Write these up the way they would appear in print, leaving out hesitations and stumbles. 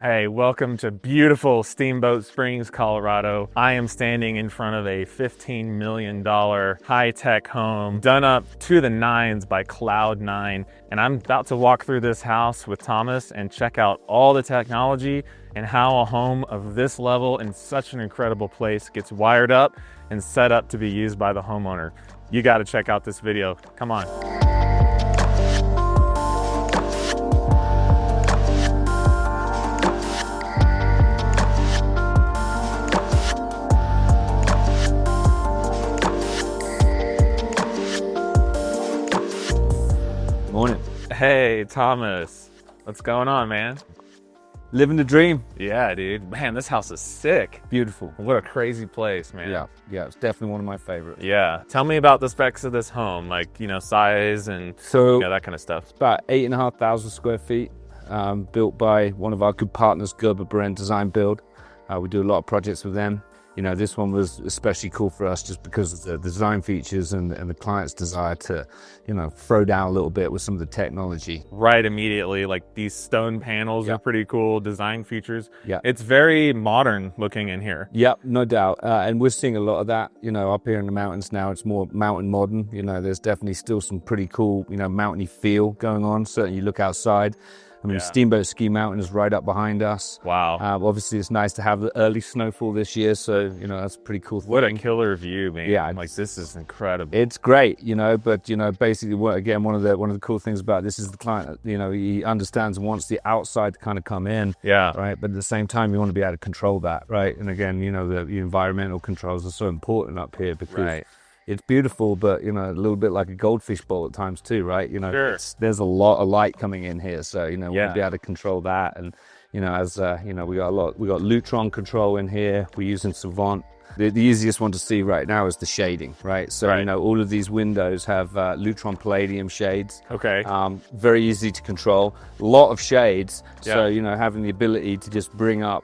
Hey, welcome to beautiful Steamboat Springs, Colorado. I am standing in front of a $15 million high-tech home done up to the nines by Cloud9. And I'm about to walk through this house with Thomas and check out all the technology and how a home of this level in such an incredible place gets wired up and set up to be used by the homeowner. You got to check out this video. Come on. Morning. Hey, Thomas. What's going on, man? Living the dream. Yeah, dude. Man, this house is sick. Beautiful. What a crazy place, man. Yeah, it's definitely one of my favorites. Yeah. Tell me about the specs of this home, like, size and that kind of stuff. About 8,500 square feet, built by one of our good partners, Gerber Brand Design Build. We do a lot of projects with them. This one was especially cool for us just because of the design features and the client's desire to, throw down a little bit with some of the technology. Right, immediately. Like these stone panels are pretty cool, design features. Yeah. It's very modern looking in here. Yep, no doubt. And we're seeing a lot of that, up here in the mountains now. It's more mountain modern. There's definitely still some pretty cool, mountainy feel going on. Certainly you look outside. Steamboat Ski Mountain is right up behind us. Wow. Obviously, it's nice to have the early snowfall this year, so, that's a pretty cool thing. What a killer view, man. Yeah. Like, this is incredible. It's great, but, basically, again, one of the cool things about this is the client, he understands and wants the outside to kind of come in. Yeah. Right? But at the same time, you want to be able to control that, right? And again, the environmental controls are so important up here because it's beautiful, but, a little bit like a goldfish bowl at times too, right? Sure. There's a lot of light coming in here. So, we want to be able to control that. And, we got Lutron control in here. We're using Savant. The easiest one to see right now is the shading, right? So, all of these windows have Lutron Paladiom shades. Okay. Very easy to control. A lot of shades. Yeah. So, having the ability to just bring up,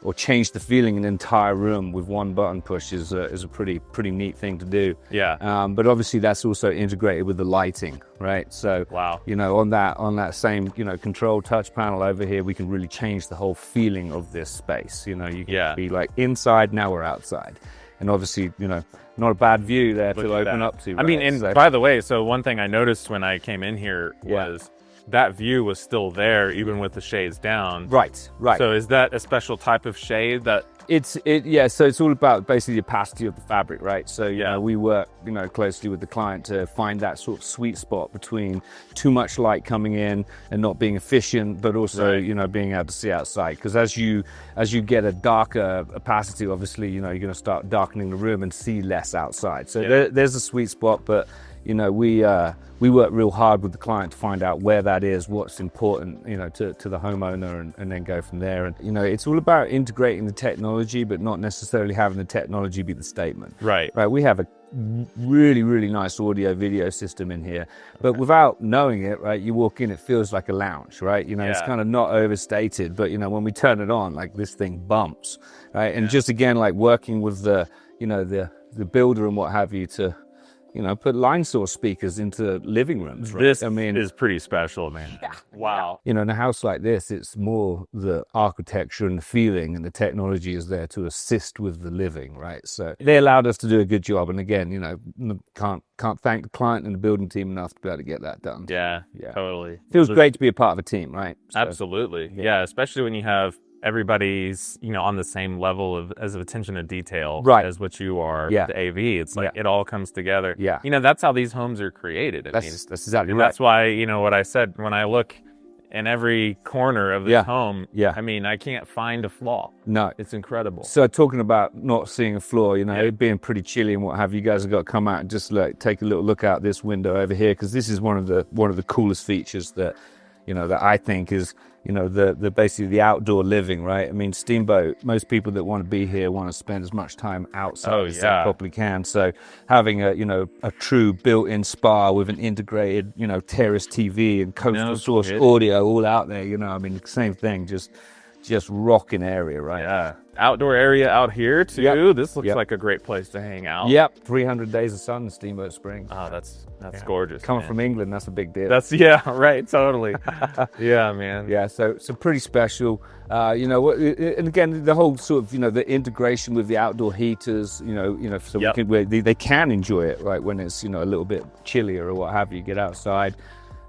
or change the feeling in an entire room with one button push is a pretty neat thing to do. Yeah. But obviously that's also integrated with the lighting, right? So wow. On that same control touch panel over here, we can really change the whole feeling of this space. You can be like inside, now we're outside, and obviously not a bad view there to open up to. Right? By the way, so one thing I noticed when I came in here was that view was still there even with the shades down. Right. So is that a special type of shade that so it's all about basically the opacity of the fabric, right? So we work closely with the client to find that sort of sweet spot between too much light coming in and not being efficient, but also being able to see outside, because as you get a darker opacity, obviously you're going to start darkening the room and see less outside. So there's a sweet spot, but we work real hard with the client to find out where that is, what's important, to the homeowner, and then go from there. And, it's all about integrating the technology, but not necessarily having the technology be the statement. Right. We have a really, really nice audio video system in here, but without knowing it, right, you walk in, it feels like a lounge, right? It's kind of not overstated, but, when we turn it on, like this thing bumps, right? And just again, like working with the builder and what have you to, put line source speakers into living rooms, right? This is pretty special, man. Yeah. Wow. In a house like this, it's more the architecture and the feeling, and the technology is there to assist with the living, right? So they allowed us to do a good job. And again, can't thank the client and the building team enough to be able to get that done. Yeah. Totally. Feels great to be a part of a team, right? So, absolutely. Yeah. Especially when you have everybody's on the same level of attention to detail as what you are. The AV, it's like it all comes together. That's how these homes are created. That's exactly right. That's why what I said, when I look in every corner of this home, I can't find a flaw. No, it's incredible. So talking about not seeing a flaw, it being pretty chilly and what have you, guys have got to come out and just take a little look out this window over here, because this is one of the coolest features that that I think is the basically the outdoor living, right? Steamboat, most people that want to be here want to spend as much time outside as they probably can. So having a true built-in spa with an integrated, terrace TV and coastal source audio all out there, same thing, just just rocking area, right? Yeah. Outdoor area out here too. Yep. This looks like a great place to hang out. Yep, 300 days of sun in Steamboat Springs. Oh, that's gorgeous. Coming man. from England, that's a big deal. That's right, totally. Yeah, man. Yeah, so pretty special. You know, and again, the whole sort of, you know, the integration with the outdoor heaters, so they can enjoy it, right, when it's, you know, a little bit chillier or what have you, get outside.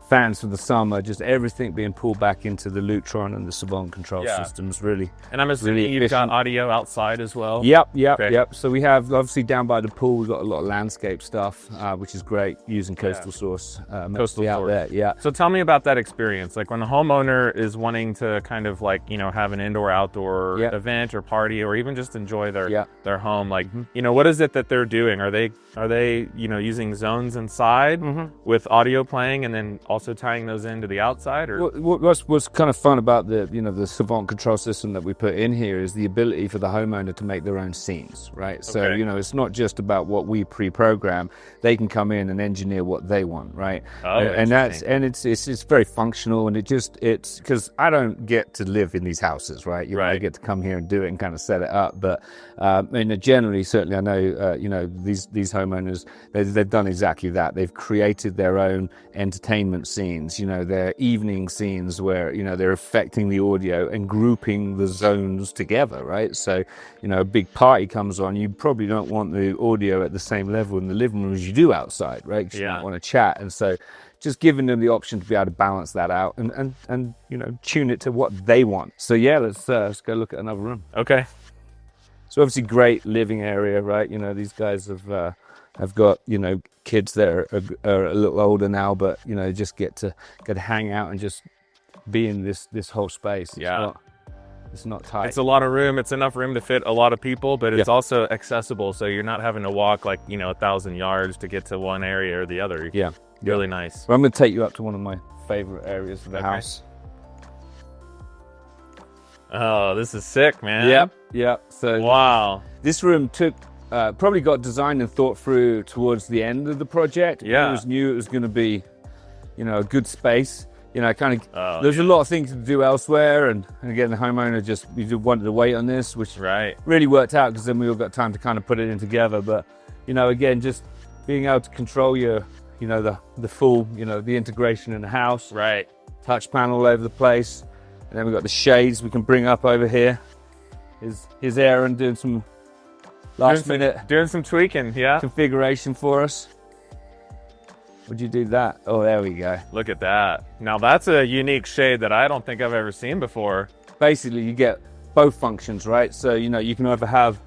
Fans for the summer, just everything being pulled back into the Lutron and the Savant control systems, really. And I'm assuming really you've got audio outside as well? Yep. Okay. So we have, obviously down by the pool, we've got a lot of landscape stuff, which is great, using Coastal Source mostly out there. Yeah. So tell me about that experience. Like when a homeowner is wanting to kind of like, you know, have an indoor-outdoor event or party, or even just enjoy their home, like, you know, what is it that they're doing? Are they, you know, using zones inside with audio playing and then also tying those into the outside? Or what's kind of fun about the Savant control system that we put in here is the ability for the homeowner to make their own scenes, right? So you know, it's not just about what we pre-program. They can come in and engineer what they want, right? And it's very functional, and it's because I don't get to live in these houses, right? I get to come here and do it and kind of set it up, but generally, certainly, I know you know, these homeowners, they've done exactly that. They've created their own entertainment scenes, you know, their evening scenes where, you know, they're affecting the audio and grouping the zones together, right? So, you know, a big party comes on, you probably don't want the audio at the same level in the living room as you do outside, right? Because you don't want to chat. And so just giving them the option to be able to balance that out and you know, tune it to what they want. So yeah, let's go look at another room. Okay. So obviously great living area, right? You know, these guys have got, you know, kids that are a little older now, but, you know, just get to hang out and just be in this whole space. It's not tight. It's a lot of room. It's enough room to fit a lot of people, but it's also accessible. So you're not having to walk like, you know, 1,000 yards to get to one area or the other. Yeah. Really nice. Well, I'm going to take you up to one of my favorite areas of the house. Oh, this is sick, man. Yep. So wow. This room probably got designed and thought through towards the end of the project. Yeah. It was going to be, you know, a good space. You know, kind of, there's a lot of things to do elsewhere. And again, the homeowner just wanted to wait on this, which really worked out because then we all got time to kind of put it in together. But, you know, again, just being able to control your, you know, the full, you know, the integration in the house. Right. Touch panel all over the place. And then we've got the shades we can bring up over here. Here's Aaron doing some doing some tweaking, configuration for us. Would you do that? Oh, there we go. Look at that. Now that's a unique shade that I don't think I've ever seen before. Basically, you get both functions, right? So, you know, you can either have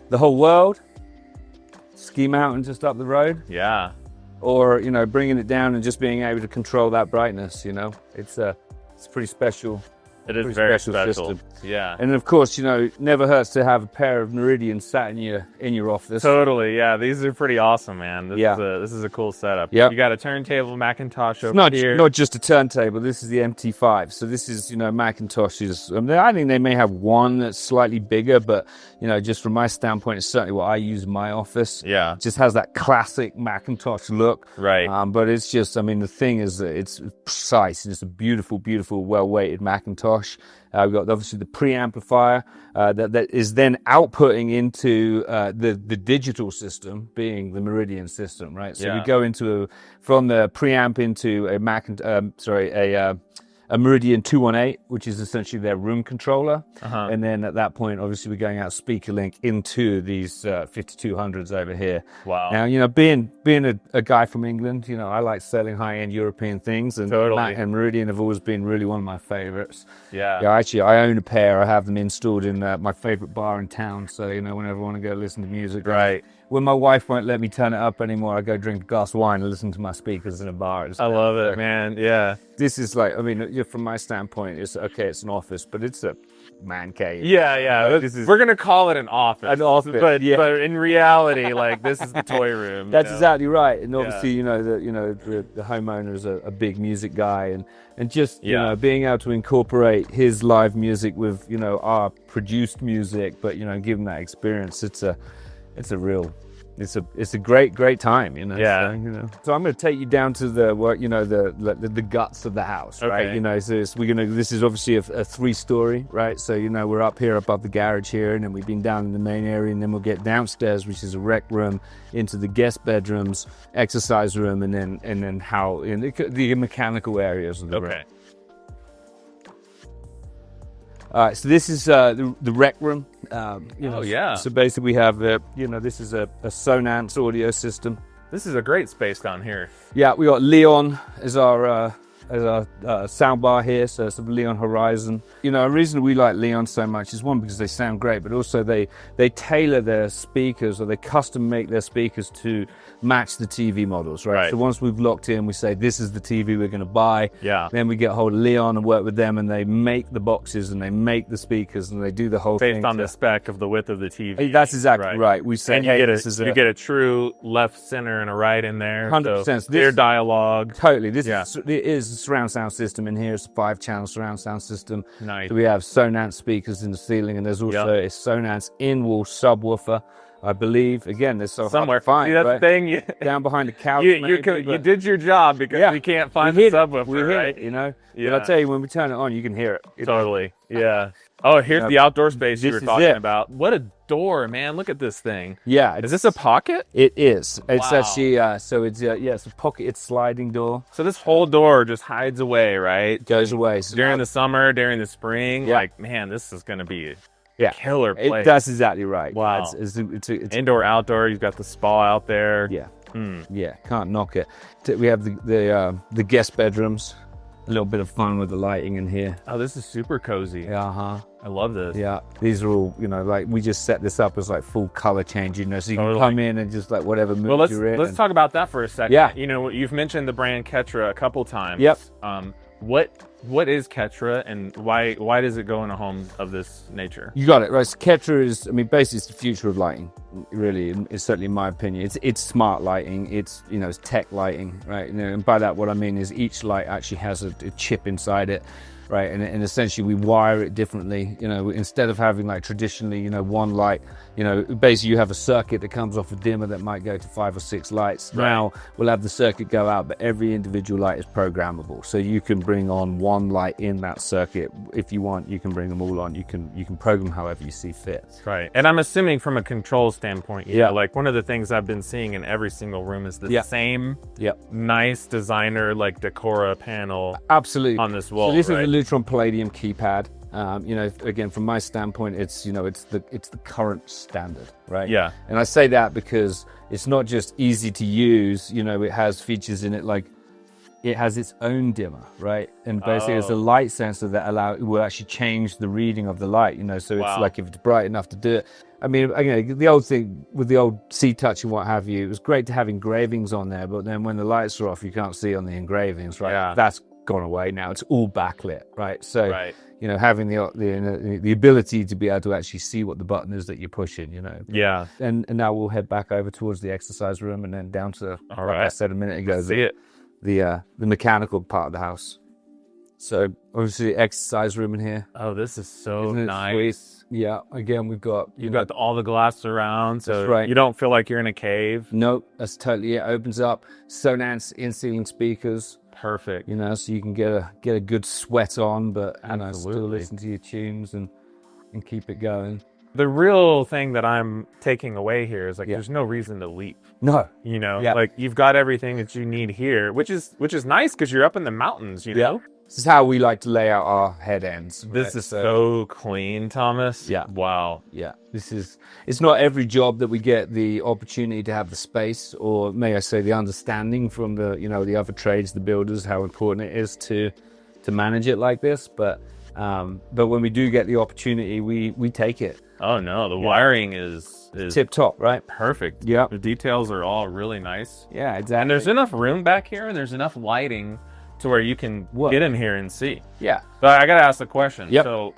the whole world, ski mountain just up the road. Yeah. Or, you know, bringing it down and just being able to control that brightness, you know. It's pretty special. It is very special. System. Yeah. And of course, you know, never hurts to have a pair of Meridians sat in your office. Totally, yeah. These are pretty awesome, man. This is a cool setup. Yeah. You got a turntable Macintosh over here. Not just a turntable. This is the MT5. So this is, you know, Macintoshes. I think they may have one that's slightly bigger, but, you know, just from my standpoint, it's certainly what I use in my office. Yeah. It just has that classic Macintosh look. Right. But it's just, I mean, the thing is that it's precise. It's a beautiful, beautiful, well-weighted Macintosh. We've got obviously the preamplifier that is then outputting into the digital system, being the Meridian system, right? So we go from the preamp into a Meridian 218, which is essentially their room controller. And then at that point, obviously, we're going out speaker link into these 5200s over here. Wow. Now, you know, being a guy from England, you know, I like selling high-end European things, and Mac and Meridian have always been really one of my favorites. Yeah. Actually, I own a pair. I have them installed in my favorite bar in town. So, you know, whenever I want to go listen to music. Right. When my wife won't let me turn it up anymore, I go drink a glass of wine and listen to my speakers in a bar. I love it, man. Yeah. This is like, I mean, from my standpoint, it's okay, it's an office, but it's a man cave. Yeah. We're going to call it an office. An office, but in reality, like, this is the toy room. That's exactly right. And obviously, you know, the homeowner is a big music guy, and just, you know, being able to incorporate his live music with, you know, our produced music, but, you know, give him that experience, it's a real it's a great time, you know. Yeah. So, you know. So I'm going to take you down to the guts of the house, right? Okay. You know, so this is obviously a 3-story, right? So you know, we're up here above the garage here, and then we've been down in the main area, and then we'll get downstairs, which is a rec room, into the guest bedrooms, exercise room, and then the mechanical areas of the room. Okay. All right, so this is the rec room. Yeah. So basically, we have this is a Sonance audio system. This is a great space down here. Yeah, we got Leon as our soundbar here, so it's the Leon Horizon. You know, a reason we like Leon so much is one, because they sound great, but also they tailor their speakers, or they custom make their speakers to match the TV models, right? So once we've locked in, we say this is the TV we're going to buy. Yeah. Then we get hold of Leon and work with them, and they make the boxes and they make the speakers and they do the whole thing based on the spec of the width of the TV. That's exactly right. We say, and you get a true left, center, and a right in there. 100%. So clear dialogue. Totally. It is a surround sound system in here. It's a 5-channel surround sound system. Nice. So we have Sonance speakers in the ceiling, and there's also a Sonance in-wall subwoofer, I believe. Again, there's somewhere. Fine, see, that's right? the thing. Down behind the couch. You did your job, because we can't find the subwoofer, right? You know. Yeah. But I tell you, when we turn it on, you can hear it. Totally. Yeah. Oh, here's the outdoor space you were talking it. about. What a door, man! Look at this thing. Yeah. Is this a pocket? It is. It's Wow. actually it's a pocket. It's sliding door. So this whole door just hides away, right? Goes away. So during the summer, during the spring. Yeah. Like, man, this is gonna be a killer place. That's exactly right. Wow. It's indoor, outdoor. You've got the spa out there. Yeah. Yeah. Can't knock it. We have the guest bedrooms. A little bit of fun with the lighting in here. Oh, this is super cozy. Yeah. I love this. Yeah. These are all, you know, like we just set this up as like full color change, you know, so you can come in and just like whatever mood you're in. Let's talk about that for a second. Yeah. You know, you've mentioned the brand Ketra a couple times. Yep. What is Ketra, and why does it go in a home of this nature? You got it, right? So Ketra is, I mean, basically it's the future of lighting, really. It's certainly in my opinion. It's smart lighting. It's tech lighting, right? And by that, what I mean is each light actually has a chip inside it, right? And essentially we wire it differently. You know, instead of having like traditionally, one light, basically you have a circuit that comes off a dimmer that might go to 5 or 6 lights. Right. Now we'll have the circuit go out, but every individual light is programmable. So you can bring on one light in that circuit. If you want, you can bring them all on. You can program however you see fit. Right. And I'm assuming from a control standpoint, like one of the things I've been seeing in every single room is the same nice designer like Decora panel. Absolutely. On this wall. So this right? is a Lutron Paladiom keypad. Again, from my standpoint, it's the current standard, right? Yeah. And I say that because it's not just easy to use. It has features in it like it has its own dimmer, right? And basically, it's a light sensor that will actually change the reading of the light. So it's like if it's bright enough to do it. I mean, the old thing with the old C-Touch and what have you, it was great to have engravings on there, but then when the lights are off, you can't see on the engravings, right? Yeah. That's gone away now. It's all backlit, right? So, having the ability to be able to actually see what the button is that you're pushing, Yeah. And now we'll head back over towards the exercise room and then down to, like I said a minute ago, the mechanical part of the house. So obviously exercise room in here. Oh, this is so nice. Sweet? Yeah. Again, we've got all the glass around, so that's right. You don't feel like you're in a cave. Nope, that's totally it. Opens up. Sonance in-ceiling speakers. Perfect. So you can get a good sweat on, but still Absolutely. listen to your tunes and keep it going. The real thing that I'm taking away here is there's no reason to leave. No. Like you've got everything that you need here, which is nice because you're up in the mountains, you know? This is how we like to lay out our head ends. This is so clean, Thomas. Yeah. Wow. Yeah. It's not every job that we get the opportunity to have the space, or may I say the understanding from the other trades, the builders, how important it is to manage it like this. But when we do get the opportunity, we take it. Oh no, the wiring is tip top, right? Perfect. Yeah. The details are all really nice. Yeah, exactly. And there's enough room back here, and there's enough lighting to where you can get in here and see. Yeah. But I got to ask the question. Yep. So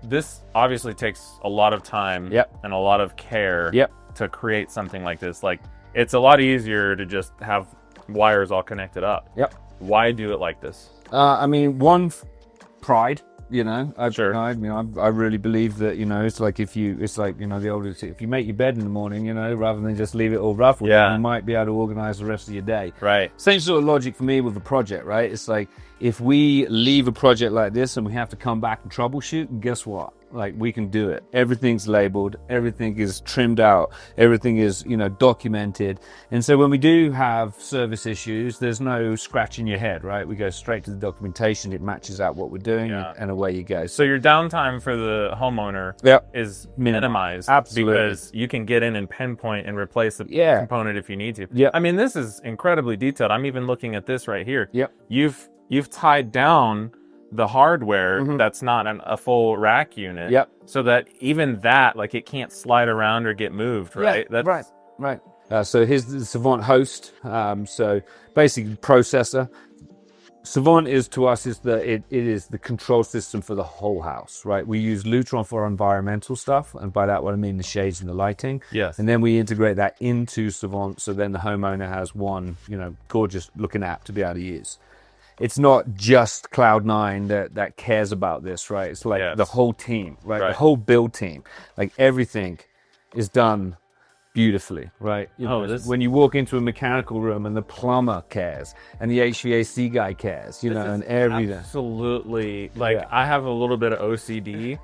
this obviously takes a lot of time and a lot of care to create something like this. Like, it's a lot easier to just have wires all connected up. Yep. Why do it like this? One, pride. You know, Sure. I really believe that, you know, it's like the older, if you make your bed in the morning, you know, rather than just leave it all rough, Yeah. you might be able to organize the rest of your day. Right. Same sort of logic for me with the project, right? It's like, if we leave a project like this and we have to come back and troubleshoot, guess what? Like, we can do it. Everything's labeled, everything is trimmed out, everything is, you know, documented. And so when we do have service issues, there's no scratching your head, right? We go straight to the documentation, it matches out what we're doing, and away you go. So your downtime for the homeowner is minimized. Absolutely. Because you can get in and pinpoint and replace a component if you need to. Yeah. I mean, this is incredibly detailed. I'm even looking at this right here. Yep. You've tied down the hardware that's not a full rack unit. Yep. So that even that, like, it can't slide around or get moved, right? Yeah, right. So here's the Savant host. So basically, processor. Savant is to us it is the control system for the whole house, right? We use Lutron for our environmental stuff, and by that what I mean the shades and the lighting. Yes. And then we integrate that into Savant, so then the homeowner has one, you know, gorgeous looking app to be able to use. It's not just Cloud9 that cares about this, right? It's like the whole team, right? The whole build team, like everything is done beautifully, right? You know, when you walk into a mechanical room and the plumber cares and the HVAC guy cares, you know, and everything. Absolutely. Like, I have a little bit of OCD.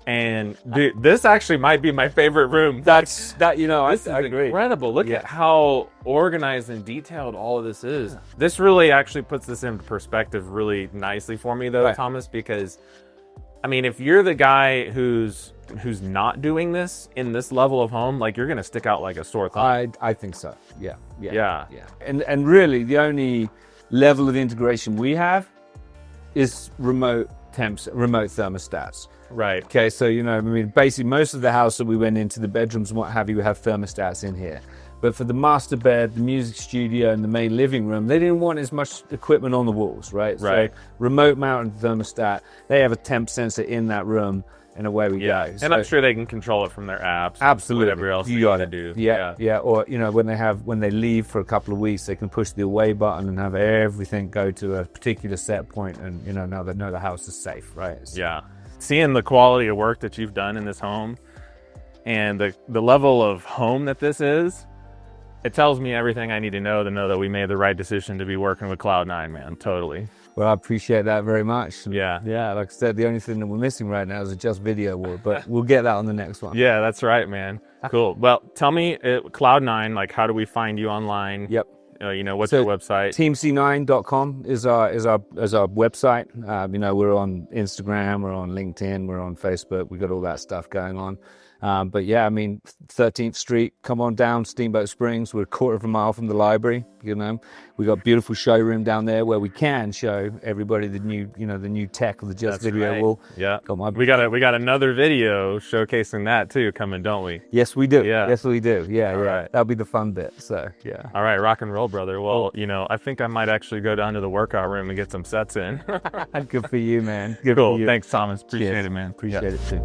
And dude, this actually might be my favorite room. You know, I agree. Incredible. Look at how organized and detailed all of this is. This really actually puts this into perspective really nicely for me, though, Thomas, because I mean, if you're the guy who's not doing this in this level of home, like, you're gonna stick out like a sore thumb. I think so. Yeah. And really, the only level of integration we have is remote thermostats. Right. Okay, so, you know, I mean, basically most of the house that we went into, the bedrooms and what have you, have thermostats in here. But for the master bed, the music studio, and the main living room, they didn't want as much equipment on the walls, right? So remote mounted thermostat, they have a temp sensor in that room, and away we go. And I'm sure they can control it from their apps. Absolutely. Whatever else you gotta do. Yeah. Or, you know, when they leave for a couple of weeks, they can push the away button and have everything go to a particular set point, and, you know, now they know the house is safe, right? So, seeing the quality of work that you've done in this home and the level of home that this is, it tells me everything I need to know that we made the right decision to be working with Cloud9, man. Totally. Well, I appreciate that very much. Yeah. Like I said, the only thing that we're missing right now is a Just Video Award, but we'll get that on the next one. Yeah, that's right, man. Cool. Well, tell me, Cloud9, like, how do we find you online? Yep. You know, what's your website? Teamc9.com is our website. You know, we're on Instagram, we're on LinkedIn, we're on Facebook. We've got all that stuff going on. But yeah, I mean, 13th Street, come on down, Steamboat Springs. We're a quarter of a mile from the library. You know, we got a beautiful showroom down there where we can show everybody the new tech of the Just Video wall. Yeah. We got another video showcasing that too coming, don't we? Yes, we do. Yeah. Yes, we do. Yeah. Right. That'll be the fun bit. So yeah. All right, rock and roll, brother. Well, you know, I think I might actually go down to the workout room and get some sets in. Good for you, man. Cool. Thanks, Thomas. Appreciate it, man. Appreciate it too.